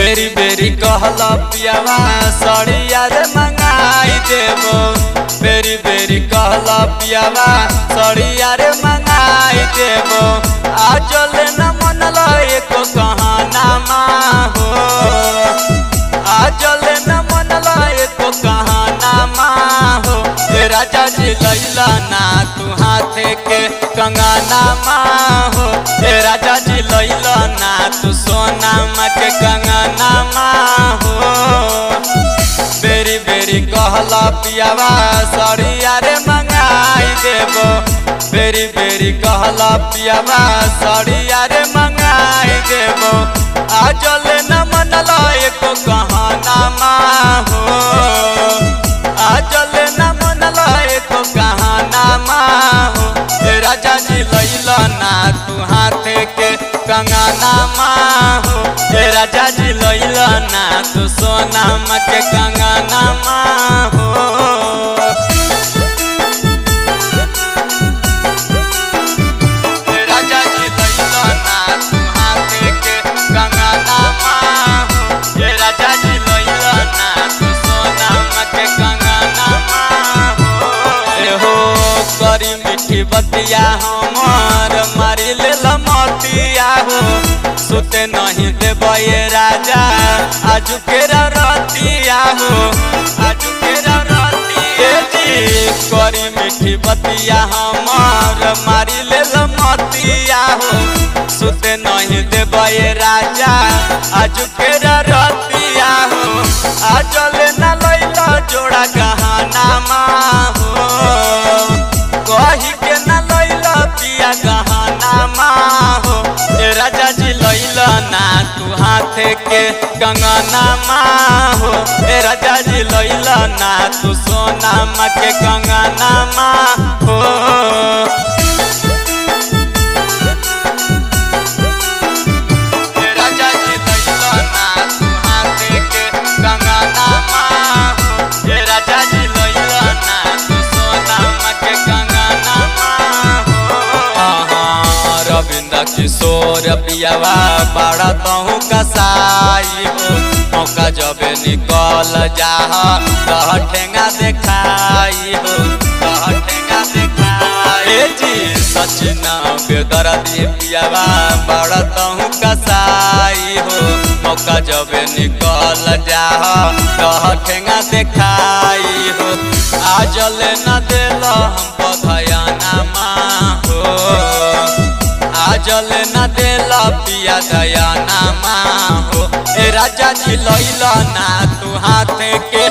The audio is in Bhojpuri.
बेरी बेरी कहला पियावा सड़िया रे मंगाई देबो। बेरी बेरी कहला पियावा सड़िया रे मंगाई देबो। आज ले न मनला एको कहानामा हो। आज ले न मनला एको कहानामा हो। ए राजा जी लैला ना तू हाथे के कंगनामा हो। ए राजा जी लैला ना तू सोनामा के कंगनामा हो। बेरी बेरी कहला पियावा सड़िया रे मंगाई देबो। बेरी बेरी कहला पियावा सड़िया रे मंगाई देबो। आज ले न मनला एको कहानामा हो। आज ले न मनला एको कहानामा हो। ए राजा जी लैला ना तू हाथे के कंगनामा हो। ए राजा जी लैला ना तू सोनामा के कंगनामा हो। करी मीठी बतिया हमार मारी ले लमतिया हो। सुते नहीं देबे राजा आजू के रतिया हो। आजू के रतिया जी करी मीठी बतिया हमार मारी ले लमतिया हो। सुते नहीं देबे राजा आजू के रतिया हो। आज ले न लैला जोड़ा गहनामा हो। कही के न लैला पिया गहनामा हो। ए राजा जी लैला ना तू हाथे के कंगनामा हो। ए राजा जी लैला ना तू सोनामा के कंगनामा हो। किशोर पियावा बड़ा तहु कसाई हो। मौका जब निकल जाह कह ठेंगा देखाई हो। कह ठेंगा देखाई जी सचिन बेदर्दी पियावा बड़ा तहु कसाई हो। मौका जब निकल जाह कह ठेंगा देखाई हो। आज ले न दिल हमको दयानामा हो। आज ले न देला पिया दयानामा हो। ए राजा जी लैला ना तू हाथे के